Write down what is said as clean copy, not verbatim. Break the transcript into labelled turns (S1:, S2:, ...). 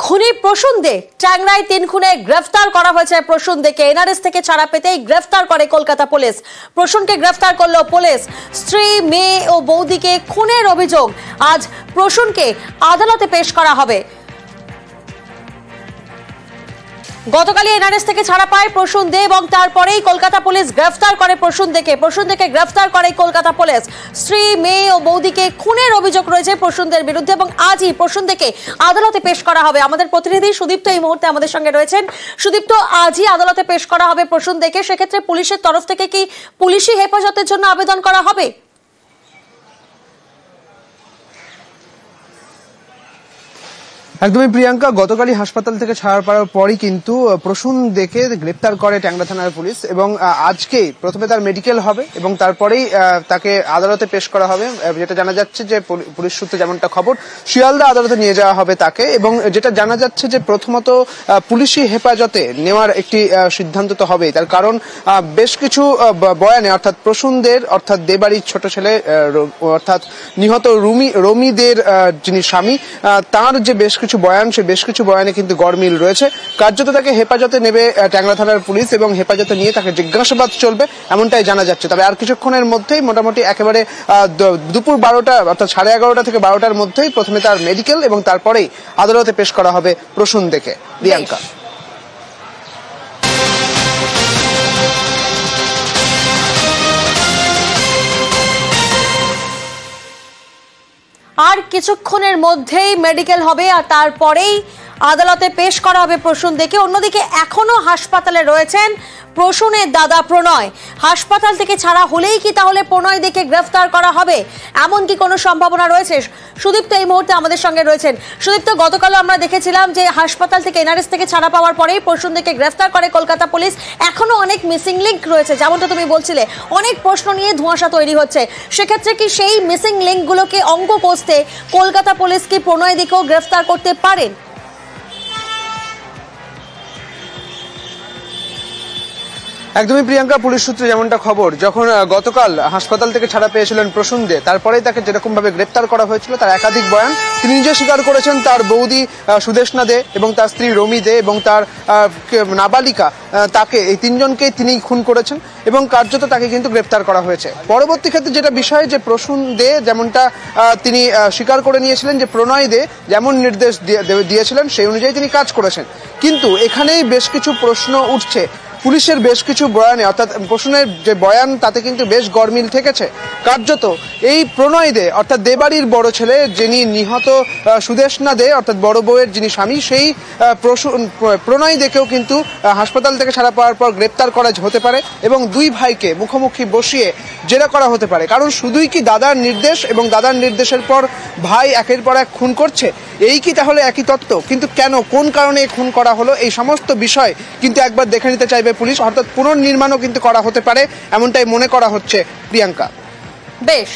S1: খুনি প্রসূন দে ট্যাংরায় 3 খুনে গ্রেফতার করা হয়েছে। প্রসূন দেকে এনআরএস থেকে ছাড়া পেতেই গ্রেফতার করে কলকাতা পুলিশ। প্রসূনকে গ্রেফতার করলো পুলিশ। স্ত্রী, মেয়ে ও বৌদিকে খুনের অভিযোগ। আজ প্রসূনকে আদালতে পেশ করা হবে। গতকাল এনআরএস থেকে ছাড়া পায় প্রসূন দে এবং তারপরেই কলকাতা পুলিশ গ্রেফতার করে প্রসূন দেকে গ্রেফতার করে কলকাতা পুলিশ। স্ত্রী, মেয়ে ও বৌদিকে খুনের অভিযোগ রয়েছে প্রসূন দের বিরুদ্ধে এবং আজই প্রসূন দেকে আদালতে পেশ করা হবে। আমাদের প্রতিনিধি সুদীপ্ত এই মুহূর্তে আমাদের সঙ্গে রয়েছেন। সুদীপ্ত, আজই আদালতে পেশ করা হবে প্রসূন দেকে, সেক্ষেত্রে পুলিশের তরফ থেকে কি পুলিশি হেফাজতের জন্য আবেদন করা হবে?
S2: একদমই প্রিয়াঙ্কা, গতকালই হাসপাতাল থেকে ছাড়া পাওয়ার পরই কিন্তু প্রসূন দেকে গ্রেপ্তার করে ট্যাংরা থানার পুলিশ এবং আজকে প্রথমে তার মেডিকেল হবে এবং তারপরেই তাকে আদালতে পেশ করা হবে। যেটা জানা যাচ্ছে যে পুলিশ সূত্রে যেমনটা খবর, শিয়ালদা আদালতে নিয়ে যাওয়া হবে তাকে এবং যেটা জানা যাচ্ছে যে প্রথমত পুলিশি হেফাজতে নেওয়ার একটি সিদ্ধান্ত তো হবেই। তার কারণ বেশ কিছু বয়ানে অর্থাৎ প্রসূনদের অর্থাৎ দেবাড়ির ছোট ছেলে অর্থাৎ নিহত রমিদের যিনি স্বামী, তার যে বেশ কিছু বয়ান, সে বেশ কিছু বয়ানে কিন্তু গড়মিল রয়েছে। কার্যত তাকে হেফাজতে নেবে ট্যাংরা থানার পুলিশ এবং হেফাজতে নিয়ে তাকে জিজ্ঞাসাবাদ চলবে এমনটাই জানা যাচ্ছে। তবে আর কিছুক্ষণের মধ্যেই মোটামুটি একেবারে দুপুর 12টা অর্থাৎ 11:30 থেকে 12টার মধ্যেই প্রথমে তার মেডিকেল এবং তারপরেই আদালতে পেশ করা হবে প্রসূন দেকে। প্রিয়াঙ্কা,
S1: আর কিছুক্ষণের মধ্যেই মেডিকেল হবে আর তারপরেই আদালতে পেশ করা হবে প্রসূন দেকে। অন্যদিকে এখনো হাসপাতালে রয়েছেন প্রসূনের দাদা প্রণয়। হাসপাতাল থেকে ছাড়া হলেই কি তাহলে প্রণয় দেকে গ্রেফতার করা হবে, এমন কি কোনো সম্ভাবনা রয়েছে? সুদীপ্ত এই মুহূর্তে আমাদের সঙ্গে রয়েছেন। সুদীপ্ত, গতকাল আমরা দেখেছিলাম যে হাসপাতাল থেকে এনআরএস থেকে ছাড়া পাওয়ার পরেই প্রসূন দেকে গ্রেফতার করে কলকাতা পুলিশ। এখনো অনেক মিসিং লিঙ্ক রয়েছে, যেমনটা তুমি বলছিলে, অনেক প্রশ্ন নিয়ে ধোঁয়াশা তৈরি হচ্ছে। সেক্ষেত্রে কি সেই মিসিং লিঙ্কগুলোকে অঙ্ক কষতে কলকাতা পুলিশ কি প্রণয় দেকেও গ্রেফতার করতে পারেন?
S2: একদমই প্রিয়াঙ্কা, পুলিশ সূত্রে যেমনটা খবর, যখন গতকাল হাসপাতাল থেকে ছাড়া পেয়েছিলেন প্রসূন দে, তারপরেই তাকে যেরকম ভাবে গ্রেপ্তার করা হয়েছিল তার একাধিক বয়ান তিনি নিজে স্বীকার করেছেন। তার বৌদি সুদেষ্ণা দে এবং তার স্ত্রী রমি দে এবং তার নাবালিকা, তাকে এই তিনজনকে তিনি খুন করেছেন এবং কার্যত তাকে কিন্তু গ্রেপ্তার করা হয়েছে। পরবর্তী ক্ষেত্রে যেটা বিষয় যে প্রসূন দে যেমনটা তিনি স্বীকার করে নিয়েছিলেন যে প্রণয় দে যেমন নির্দেশ দিয়েছিলেন সেই অনুযায়ী তিনি কাজ করেছেন, কিন্তু এখানেই বেশ কিছু প্রশ্ন উঠছে। পুলিশের বেশ কিছু বয়ানে অর্থাৎ প্রসূনের যে বয়ান তাতে কিন্তু বেশ গড়মিল থেকেছে। কার্যত এই প্রণয় দে অর্থাৎ দেবাড়ির বড় ছেলে, যিনি নিহত সুদেষ্ণা দে অর্থাৎ বড় বউয়ের যিনি স্বামী, সেই প্রণয় দেকেও কিন্তু হাসপাতাল থেকে ছাড়া পাওয়ার পর গ্রেপ্তার করা হতে পারে এবং দুই ভাইকে মুখোমুখি বসিয়ে জেরা করা হতে পারে। কারণ শুধুই কি দাদার নির্দেশ এবং দাদার নির্দেশের পর ভাই একের পর এক খুন করছে, এই কি তাহলে একই তত্ত্ব? কিন্তু কেন, কোন কারণে খুন করা হলো, এই সমস্ত বিষয় কিন্তু একবার দেখে নিতে চাইবে পুলিশ। অর্থাৎ পুনর্নির্মাণও কিন্তু করা হতে পারে এমনটাই মনে করা হচ্ছে প্রিয়াঙ্কা।
S1: বেশ।